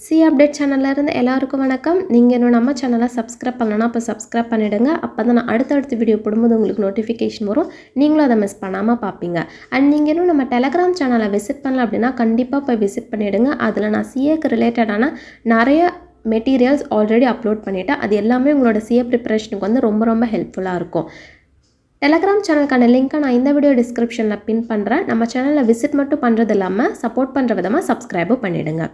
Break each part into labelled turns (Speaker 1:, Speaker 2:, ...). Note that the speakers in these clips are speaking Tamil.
Speaker 1: சி அப்டேட் சேனல்ல இருந்து எல்லாருக்கும் வணக்கம். நீங்கள் இன்னும் நம்ம சேனலை சப்ஸ்கிரைப் பண்ணலன்னா அப்போ சப்ஸ்கிரைப் பண்ணிவிடுங்க. அப்போ தான் நான் அடுத்தடுத்த வீடியோ போடும்போது உங்களுக்கு நோட்டிஃபிகேஷன் வரும். நீங்களும் அதை மிஸ் பண்ணாமல் பார்ப்பீங்க. அண்ட் நீங்கள் இன்னும் நம்ம டெலகிராம் சேனலை விசிட் பண்ணல அப்படின்னா கண்டிப்பாக போய் விசிட் பண்ணிவிடுங்க. அதில் நான் சிஏக்கு ரிலேட்டடான நிறைய மெட்டீரியல்ஸ் ஆல்ரெடி அப்லோட் பண்ணிவிட்டேன். அது எல்லாமே உங்களோட சிஏ ப்ரிப்பரேஷனுக்கு வந்து ரொம்ப ஹெல்ப்ஃபுல்லாக இருக்கும். டெலகிராம் சேனலுக்கான லிங்க்கை நான் இந்த வீடியோ டிஸ்கிரிப்ஷனில் பின் பண்ணுறேன். நம்ம சேனலில் விசிட் மட்டும் பண்ணுறது இல்லாமல் சப்போர்ட் பண்ணுற விதமாக சப்ஸ்கிரைபும் பண்ணிவிடுங்க.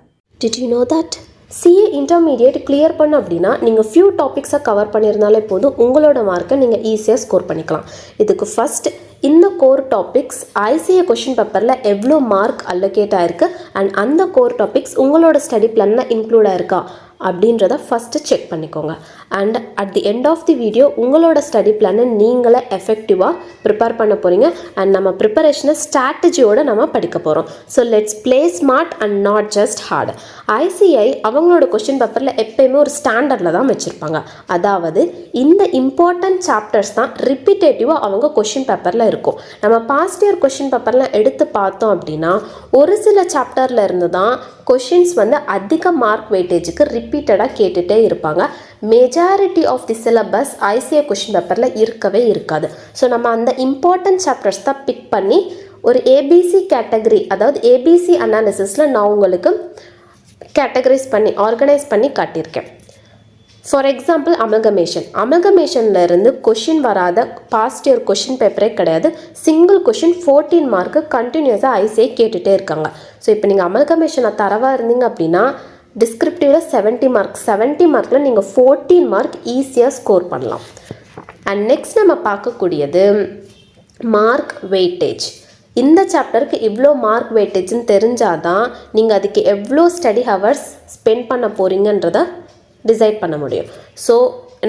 Speaker 2: Did you know that? CA intermediate clear பண்ண அப்படின்னா நீங்கள் ஃபியூ டாபிக்ஸை கவர் பண்ணியிருந்தாலே போதும், உங்களோட மார்க்கை நீங்கள் ஈஸியாக ஸ்கோர் பண்ணிக்கலாம். இதுக்கு ஃபஸ்ட் இந்த கோர் டாபிக்ஸ் ஐசிஏ கொஷின் பேப்பரில் எவ்வளோ மார்க் அலோகேட் ஆகிருக்கு அண்ட் அந்த கோர் டாபிக்ஸ் உங்களோட ஸ்டடி பிளானில் இன்க்ளூட் ஆயிருக்கா அப்படின்றத ஃபஸ்ட்டு செக் பண்ணிக்கோங்க. And at the end of the video உங்களோட ஸ்டடி பிளானை நீங்களே எஃபெக்டிவாக ப்ரிப்பேர் பண்ண போகிறீங்க. அண்ட் நம்ம ப்ரிப்பரேஷனை ஸ்ட்ராட்டஜியோடு நம்ம படிக்க போகிறோம். So let's play smart and not just heart. ICI அவங்களோட கொஷின் பேப்பரில் எப்பயுமே ஒரு ஸ்டாண்டர்டில் தான் வச்சுருப்பாங்க. அதாவது இந்த இம்பார்ட்டன்ட் சாப்டர்ஸ் தான் ரிப்பீட்டேட்டிவாக அவங்க கொஷின் பேப்பரில் இருக்கும். நம்ம பாஸ்ட் இயர் கொஷின் பேப்பர்லாம் எடுத்து பார்த்தோம் அப்படின்னா ஒரு சில சாப்டரில் இருந்து தான் கொஷின்ஸ் வந்து அதிக மார்க் வெயிட்டேஜுக்கு ரிப்பீட்டடாக கேட்டுகிட்டே இருப்பாங்க. Majority of the syllabus ICA question பேப்பரில் இருக்கவே இருக்காது. ஸோ நம்ம அந்த இம்பார்ட்டன்ட் சாப்டர்ஸ் தான் பிக் பண்ணி ஒரு ஏபிசி கேட்டகரி, அதாவது ஏபிசி அனாலிசிஸில் நான் உங்களுக்கு கேட்டகரைஸ் பண்ணி ஆர்கனைஸ் பண்ணி காட்டியிருக்கேன். ஃபார் எக்ஸாம்பிள் அமல்கமேஷனில் இருந்து கொஷின் வராத பாஸ்ட் இயர் கொஷின் பேப்பரே கிடையாது. சிங்கிள் கொஷின் 14 மார்க்கு கண்டினியூஸாக ஐசிஐ கேட்டுகிட்டே இருக்காங்க. ஸோ இப்போ நீங்கள் அமல்கமேஷனை தரவாக இருந்தீங்க அப்படின்னா டிஸ்கிரிப்டிவில் 70 மார்க்கில் நீங்கள் 14 மார்க் ஈஸியாக ஸ்கோர் பண்ணலாம். அண்ட் நெக்ஸ்ட் நம்ம பார்க்கக்கூடியது மார்க் வெயிட்டேஜ். இந்த சாப்டருக்கு இவ்வளோ மார்க் வெயிட்டேஜ்னு தெரிஞ்சால் தான் நீங்கள் அதுக்கு எவ்வளோ ஸ்டடி ஹவர்ஸ் ஸ்பெண்ட் பண்ண போகிறீங்கன்றதை டிசைட் பண்ண முடியும். ஸோ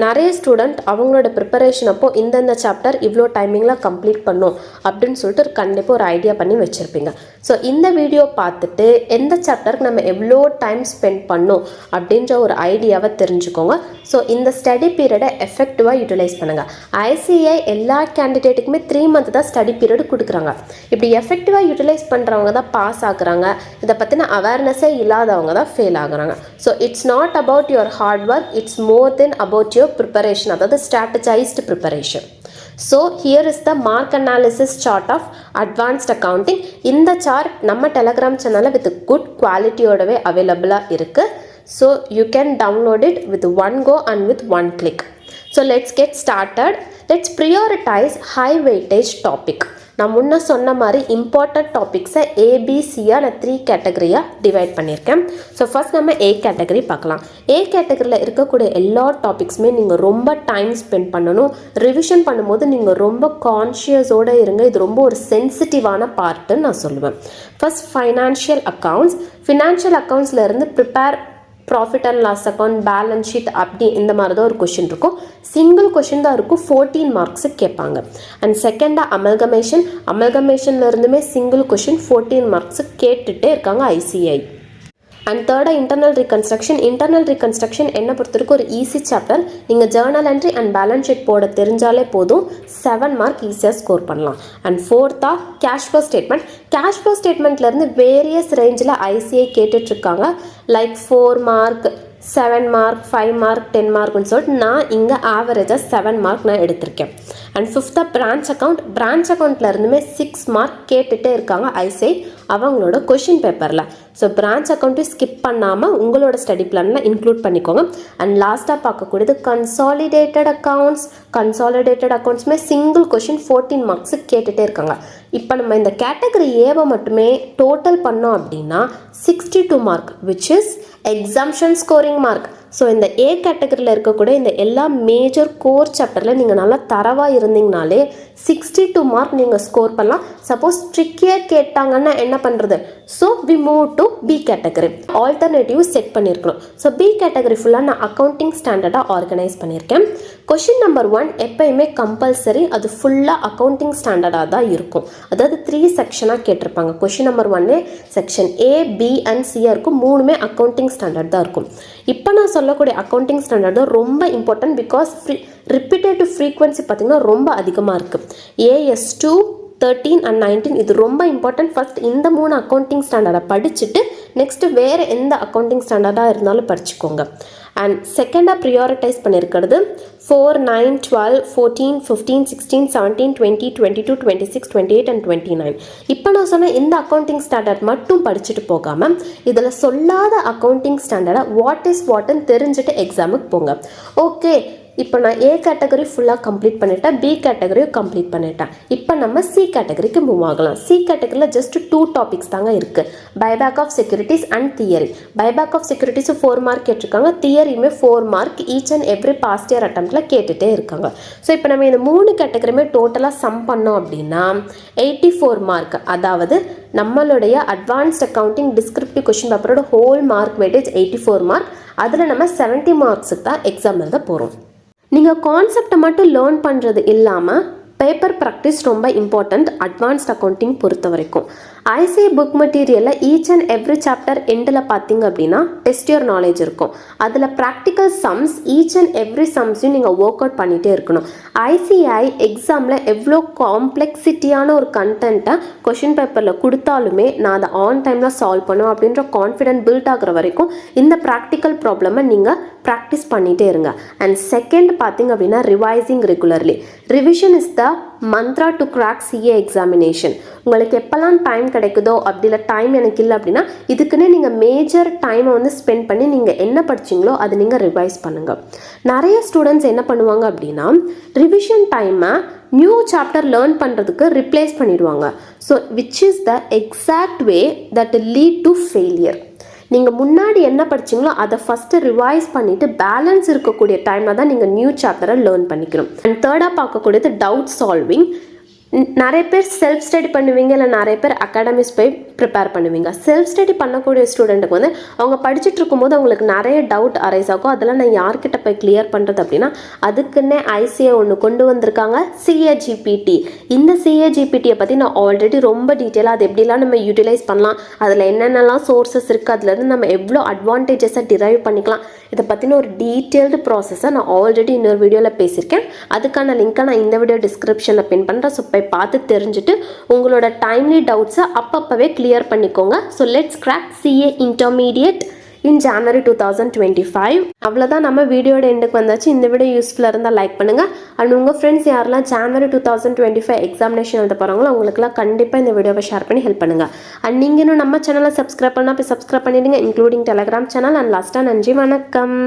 Speaker 2: நிறைய ஸ்டூடெண்ட் அவங்களோட ப்ரிப்பரேஷன் அப்போது இந்தந்த சாப்டர் இவ்வளோ டைமிங்கில் கம்ப்ளீட் பண்ணும் அப்படின்னு சொல்லிட்டு கண்டிப்பாக ஒரு ஐடியா பண்ணி வச்சுருப்பீங்க. ஸோ இந்த வீடியோ பார்த்துட்டு எந்த சாப்டருக்கு நம்ம எவ்வளோ டைம் ஸ்பெண்ட் பண்ணோம் அப்படின்ற ஒரு ஐடியாவை தெரிஞ்சுக்கோங்க. ஸோ இந்த ஸ்டடி பீரியடை எஃபெக்டிவாக யூட்டிலைஸ் பண்ணுங்கள். ஐசிஐ எல்லா கேண்டிடேட்டுக்குமே 3 மந்த் தான் ஸ்டடி பீரியட் கொடுக்குறாங்க. இப்படி எஃபெக்டிவாக யூட்டிலைஸ் பண்ணுறவங்க தான் பாஸ் ஆகுறாங்க. இதை பற்றின அவேர்னஸே இல்லாதவங்க தான் ஃபெயில் ஆகுறாங்க. So it's not about your hard work, it's more then about your preparation, அதாவது strategized preparation. So here is the mark analysis chart of advanced accounting. இந்த chart நம்ம டெலகிராம் சேனல்ல with good quality ஓடவே அவைலபிளா இருக்கு. So you can download it with one go and with one click. So let's get started. Let's prioritize high weightage topic. நான் முன்ன சொன்ன மாதிரி இம்பார்ட்டன்ட் டாபிக்ஸை ஏபிசியாக நான் 3 கேட்டகரியாக டிவைட் பண்ணியிருக்கேன். ஸோ ஃபர்ஸ்ட் நம்ம ஏ கேட்டகரி பார்க்கலாம். ஏ கேட்டகரியில் இருக்கக்கூடிய எல்லா டாபிக்ஸுமே நீங்கள் ரொம்ப டைம் ஸ்பெண்ட் பண்ணணும். ரிவிஷன் பண்ணும்போது நீங்கள் ரொம்ப கான்ஷியஸோடு இருங்க. இது ரொம்ப ஒரு சென்சிட்டிவான பார்ட்டுன்னு நான் சொல்லுவேன். ஃபர்ஸ்ட் ஃபினான்ஷியல் அக்கௌண்ட்ஸில் இருந்து prepare profit and loss account, balance sheet அப்படி இந்த மாதிரி தான் ஒரு கொஷின் இருக்கும். சிங்கிள் கொஷின் தான் இருக்கும், 14 மார்க்ஸு கேட்பாங்க. அண்ட் செகண்டாக அமல்கமேஷன்ல இருந்துமே சிங்கிள் கொஷின் 14 மார்க்ஸு கேட்டுகிட்டே இருக்காங்க ஐசிஐ. அண்ட் தேர்டாக இன்டர்னல் ரீகன்ஸ்ட்ரக்ஷன் என்னை பொறுத்தவரைக்கும் ஒரு ஈஸி சாப்டர். நீங்கள் journal entry and balance sheet போட தெரிஞ்சாலே போதும், 7 மார்க் ஈஸியாக ஸ்கோர் பண்ணலாம். அண்ட் ஃபோர்த்தாக கேஷ் ஃப்ளோ ஸ்டேட்மெண்ட்லேருந்து வேரியஸ் ரேஞ்சில் ஐசிஐ கேட்டுட்ருக்காங்க. லைக் 4 மார்க், 7 மார்க், 5 மார்க், 10 மார்க்னு சொல்லிட்டு நான் இங்கே ஆவரேஜாக 7 மார்க் நான் எடுத்திருக்கேன். அண்ட் ஃபிஃப்த்தாக பிரான்ச் அக்கௌண்ட்டில் இருந்துமே 6 மார்க் கேட்டுகிட்டே இருக்காங்க ஐசிஐ அவங்களோட கொஷின் பேப்பரில். ஸோ பிரான்ச் அக்கௌண்ட்டையும் ஸ்கிப் பண்ணாமல் உங்களோட ஸ்டடி பிளானில் இன்க்ளூட் பண்ணிக்கோங்க. அண்ட் லாஸ்ட்டாக பார்க்கக்கூடியது கன்சாலிடேட்டட் அக்கௌண்ட்ஸுமே சிங்கிள் கொஷின் 14 மார்க்ஸு கேட்டுகிட்டே இருக்காங்க. இப்போ நம்ம இந்த கேட்டகரி ஏவை மட்டுமே டோட்டல் பண்ணோம் அப்படின்னா 62 mark which is exemption scoring mark. So இந்த ஏ கேட்டகரியில் இருக்கக்கூடிய இந்த எல்லா மேஜர் கோர் சாப்டரில் நீங்கள் நல்லா தரவாக இருந்தீங்கனாலே 62 மார்க் நீங்கள் ஸ்கோர் பண்ணலாம். சப்போஸ் ட்ரிக்கியாக கேட்டாங்கன்னா என்ன பண்ணுறது? So we move to B category. Alternative set பண்ணியிருக்கணும். ஸோ பி கேட்டகரி ஃபுல்லாக நான் அக்கௌண்டிங் ஸ்டாண்டர்டாக ஆர்கனைஸ் பண்ணியிருக்கேன். கொஷின் நம்பர் 1 எப்பயுமே கம்பல்சரி, அது ஃபுல்லாக அக்கௌண்டிங் ஸ்டாண்டர்டாக தான் இருக்கும். அதாவது 3 செக்ஷனாக கேட்டிருப்பாங்க. Question number 1 section A, B and சியாக இருக்கும். 3மே அக்கௌண்டிங் ஸ்டாண்டர்ட் தான் இருக்கும். இப்போ நான் சொல்லக்கூடிய அக்கௌண்டிங் ஸ்டாண்டர்ட் தான் ரொம்ப இம்பார்ட்டன்ட். பிகாஸ் ரிப்பீட்டேட்டிவ் ஃப்ரீக்வன்சி பார்த்திங்கன்னா ரொம்ப அதிகமாக இருக்குது. ஏஎஸ்2 13 and 19 இது ரொம்ப இம்பார்ட்டன்ட். ஃபர்ஸ்ட் இந்த 3 அக்கௌண்டிங் ஸ்டாண்டர்டை படிச்சுட்டு நெக்ஸ்ட் வேறு எந்த அக்கௌண்டிங் ஸ்டாண்டர்டாக இருந்தாலும் படிச்சுக்கோங்க. அண்ட் செகண்டாக ப்ரியாரிட்டைஸ் பண்ணியிருக்கிறது 4, 9, 12, 14, 15, 16, 17, 20, 22, 26, 28 and 29. இப்போ நான் சொன்ன இந்த அக்கௌண்டிங் ஸ்டாண்டர்ட் மட்டும் படிச்சுட்டு போகாமல் இதில் சொல்லாத அக்கௌண்டிங் ஸ்டாண்டர்டை வாட் இஸ் வாட்னு தெரிஞ்சுட்டு எக்ஸாமுக்கு போங்க. ஓகே, இப்போ நான் ஏ கேட்டகரி ஃபுல்லாக கம்ப்ளீட் பண்ணிட்டேன், பி கேட்டகரியும் கம்ப்ளீட் பண்ணிட்டேன். இப்போ நம்ம சி கேட்டகரிக்கு மூவ் ஆகலாம். சி கேட்டகரியில் ஜஸ்ட் 2 டாபிக்ஸ் தாங்க இருக்குது, buyback of securities and theory. Buyback of securities 4 mark கேட்டிருக்காங்க, தியரியுமே 4 mark each and every past year அட்டம்ப்டில் கேட்டுகிட்டே இருக்காங்க. ஸோ இப்போ நம்ம இந்த 3 கேட்டகரியுமே டோட்டலாக சம் பண்ணோம் அப்படின்னா 84 மார்க். அதாவது நம்மளுடைய அட்வான்ஸ்ட் அக்கௌண்டிங் டிஸ்கிரிப்டிவ் கொஷின் பேப்பரோட ஹோல் மார்க் வெயிட்டேஜ் 84 மார்க். அதில் நம்ம 70 மார்க்ஸுக்கு தான் எக்ஸாம் எழுத போகிறோம். நீங்கள் கான்செப்டை மட்டும் லேர்ன் பண்ணுறது இல்லாமல் பேப்பர் ப்ராக்டிஸ் ரொம்ப இம்பார்ட்டண்ட் அட்வான்ஸ்ட் அக்கௌண்டிங் பொறுத்த வரைக்கும். ஐசிஏ புக் மெட்டீரியலில் ஈச் அண்ட் எவ்ரி சாப்டர் எண்டில் பார்த்தீங்க அப்படின்னா டெஸ்ட் யுவர் நாலேஜ் இருக்கும். அதில் practical sums each and every சம்ஸையும் நீங்கள் ஒர்க் அவுட் பண்ணிகிட்டே இருக்கணும். ஐசிஐ எக்ஸாமில் எவ்வளோ காம்ப்ளெக்சிட்டியான ஒரு கண்டென்ட்டை கொஷின் பேப்பரில் கொடுத்தாலுமே நான் அதை ஆன் டைமில் சால்வ் பண்ணுவேன் அப்படின்ற கான்ஃபிடென்ட் பில்ட் ஆகிற வரைக்கும் இந்த ப்ராக்டிக்கல் ப்ராப்ளமை நீங்கள் ப்ராக்டிஸ் பண்ணிகிட்டே இருங்க. அண்ட் செகண்ட் பார்த்தீங்க அப்படின்னா revising regularly. Revision is the Mantra to crack CA examination. உங்களுக்கு எப்போல்லாம் டைம் கிடைக்குதோ, அப்படி இல்லை டைம் எனக்கு இல்லை அப்படின்னா இதுக்குன்னே நீங்கள் மேஜர் டைமை வந்து ஸ்பெண்ட் பண்ணி நீங்கள் என்ன படிச்சிங்களோ அதை நீங்கள் ரிவைஸ் பண்ணுங்கள். நிறைய ஸ்டூடெண்ட்ஸ் என்ன பண்ணுவாங்க அப்படின்னா ரிவிஷன் டைமை நியூ சாப்டர் லேர்ன் பண்ணுறதுக்கு ரிப்ளேஸ் பண்ணிடுவாங்க. So which is the exact way that lead to failure. நீங்கள் முன்னாடி என்ன படிச்சிங்களோ அதை ஃபஸ்ட்டு ரிவைஸ் பண்ணிவிட்டு பேலன்ஸ் இருக்கக்கூடிய டைமில் தான் நீங்கள் நியூ சாப்டரை லேர்ன் பண்ணிக்கணும். அண்ட் தேர்டாக பார்க்கக்கூடியது டவுட் சால்விங். நிறைய பேர் செல்ஃப் ஸ்டடி பண்ணுவீங்க, இல்லை நிறைய பேர் அகாடமிஸ் போய் ப்ரிப்பேர் பண்ணுவீங்க. செல்ஃப் ஸ்டடி பண்ணக்கூடிய ஸ்டூடெண்ட்டுக்கு வந்து அவங்க படிச்சுட்டு இருக்கும்போது அவங்களுக்கு நிறைய டவுட் அரைஸ் ஆகும். அதெல்லாம் நான் யார்கிட்ட போய் கிளியர் பண்ணுறது அப்படின்னா அதுக்குன்னே ஐசிஏ ஒன்று கொண்டு வந்திருக்காங்க, சிஏஜிபிடி. இந்த சிஏஜிபிடியை பற்றி நான் ஆல்ரெடி ரொம்ப டீட்டெயிலாக அது எப்படிலாம் நம்ம யூட்டிலைஸ் பண்ணலாம், அதில் என்னென்னலாம் சோர்ஸஸ் இருக்குது, அதுலேருந்து நம்ம எவ்வளோ அட்வான்டேஜஸை டிரைவ் பண்ணிக்கலாம், இதை பற்றின ஒரு டீட்டெயில்டு ப்ராசஸை நான் ஆல்ரெடி இன்னொரு வீடியோவில் பேசியிருக்கேன். அதுக்கான லிங்க்கை நான் இந்த வீடியோ டிஸ்கிரிப்ஷனில் பின் பண்ணுறேன். ஸோ போய் பார்த்து தெரிஞ்சுட்டு உங்களோட டைம்லி டவுட்ஸை அப்பப்பவே கிளியர் பண்ணிக்கோங்க. So let's crack CA intermediate in January 2025. அவ்வளோதான், நம்ம வீடியோட எண்டுக்கு வந்தாச்சு. இந்த வீடியோ யூஸ்ஃபுல்லாக இருந்தால் லைக் பண்ணுங்கள். அண்ட் உங்கள் ஃப்ரெண்ட்ஸ் யாரெல்லாம் ஜனவரி 2025 எக்ஸாமினேஷன் எழுத போகிறாங்களோ அவங்களுக்குலாம் கண்டிப்பாக இந்த வீடியோவை ஷேர் பண்ணி ஹெல்ப் பண்ணுங்கள். அண்ட் நீங்கள் இன்னும் நம்ம சேனலை சப்ஸ்கிரைப் பண்ணால் போய் சப்ஸ்கிரைப் பண்ணிடுங்க, இன்க்ளூடிங் டெலகிராம் சேனல். அண்ட் லாஸ்ட்டாக நன்றி, வணக்கம்.